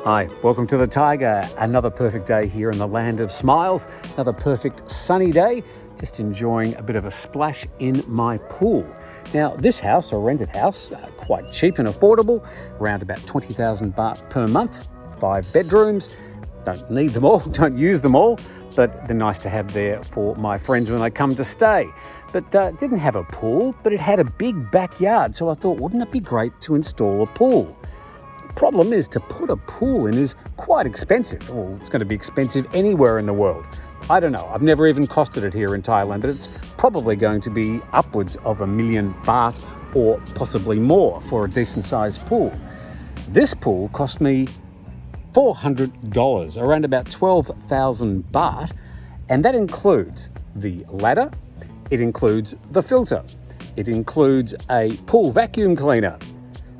Hi, welcome to the Thaiger. Another perfect day here in the land of smiles. Another perfect sunny day. Just enjoying a bit of a splash in my pool. Now, this house, a rented house, quite cheap and affordable, around about 20,000 baht per month, 5 bedrooms. Don't need them all, don't use them all, but they're nice to have there for my friends when they come to stay. But didn't have a pool, but it had a big backyard, so I thought, wouldn't it be great to install a pool? Problem is, to put a pool in is quite expensive. Well, it's going to be expensive anywhere in the world. I don't know, I've never even costed it here in Thailand, but it's probably going to be upwards of 1 million baht or possibly more for a decent sized pool. This pool cost me $400, around about 12,000 baht, and that includes the ladder, it includes the filter, it includes a pool vacuum cleaner.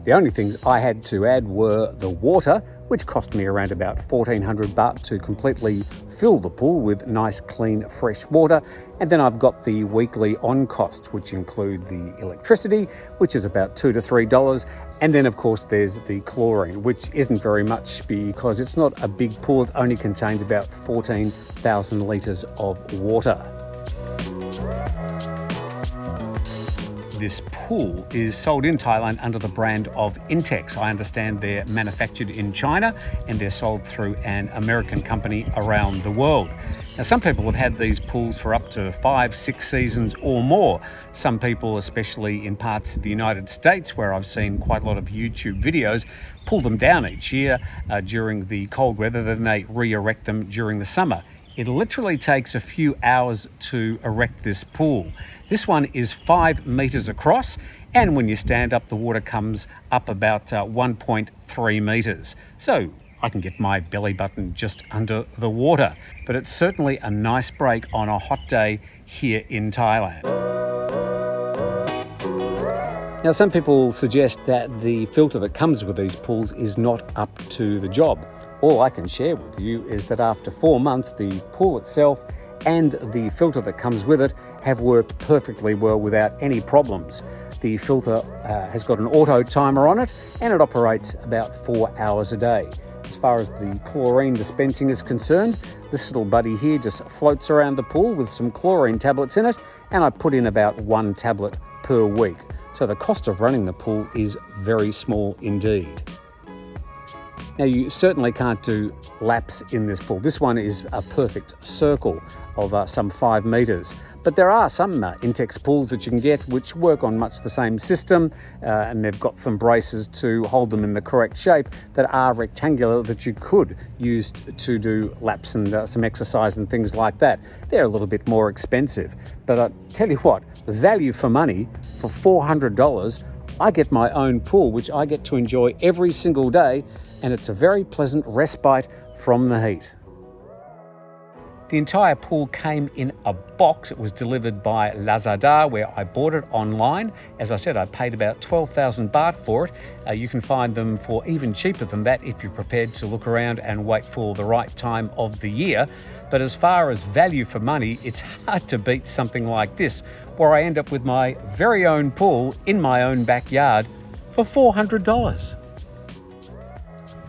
The only things I had to add were the water, which cost me around about 1,400 baht to completely fill the pool with nice, clean, fresh water. And then I've got the weekly on costs, which include the electricity, which is about $2 to $3. And then, of course, there's the chlorine, which isn't very much because it's not a big pool. It only contains about 14,000 litres of water. This pool is sold in Thailand under the brand of Intex. I understand they're manufactured in China and they're sold through an American company around the world. Now, some people have had these pools for up to 5-6 seasons or more. Some people, especially in parts of the United States, where I've seen quite a lot of YouTube videos, pull them down each year during the cold weather, then they re-erect them during the summer. It literally takes a few hours to erect this pool. This one is 5 meters across, and when you stand up, the water comes up about 1.3 meters. So I can get my belly button just under the water. But it's certainly a nice break on a hot day here in Thailand. Now, some people suggest that the filter that comes with these pools is not up to the job. All I can share with you is that after 4 months, the pool itself and the filter that comes with it have worked perfectly well without any problems. The filter has got an auto timer on it and it operates about 4 hours a day. As far as the chlorine dispensing is concerned, this little buddy here just floats around the pool with some chlorine tablets in it, and I put in about 1 tablet per week. So the cost of running the pool is very small indeed. Now, you certainly can't do laps in this pool. This one is a perfect circle of some 5 meters. But there are some Intex pools that you can get which work on much the same system, and they've got some braces to hold them in the correct shape that are rectangular that you could use to do laps and some exercise and things like that. They're a little bit more expensive. But I tell you what, value for money for $400, I get my own pool, which I get to enjoy every single day, and it's a very pleasant respite from the heat. The entire pool came in a box. It was delivered by Lazada, where I bought it online. As I said, I paid about 12,000 baht for it. You can find them for even cheaper than that if you're prepared to look around and wait for the right time of the year. But as far as value for money, it's hard to beat something like this, where I end up with my very own pool in my own backyard for $400.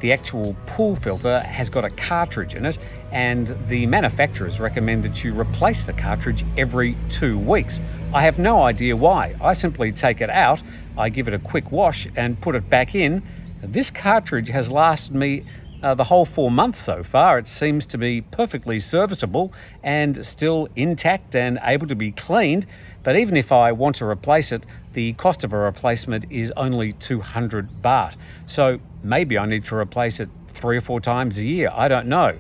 The actual pool filter has got a cartridge in it, and the manufacturers recommend that you replace the cartridge every 2 weeks. I have no idea why. I simply take it out, I give it a quick wash and put it back in. This cartridge has lasted me the whole 4 months so far. It seems to be perfectly serviceable and still intact and able to be cleaned. But even if I want to replace it, the cost of a replacement is only 200 baht. So maybe I need to replace it 3 or 4 times a year. I don't know.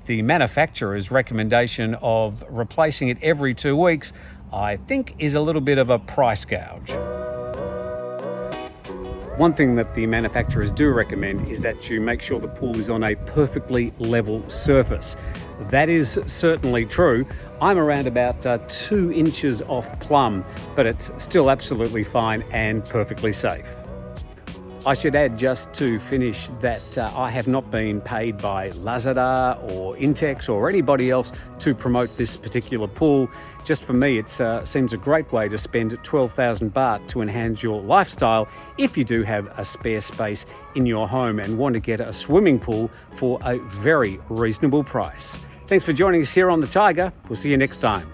The manufacturer's recommendation of replacing it every 2 weeks, I think, is a little bit of a price gouge. One thing that the manufacturers do recommend is that you make sure the pool is on a perfectly level surface. That is certainly true. I'm around about 2 inches off plumb, but it's still absolutely fine and perfectly safe. I should add just to finish that I have not been paid by Lazada or Intex or anybody else to promote this particular pool. Just for me, it seems a great way to spend 12,000 baht to enhance your lifestyle if you do have a spare space in your home and want to get a swimming pool for a very reasonable price. Thanks for joining us here on the Thaiger. We'll see you next time.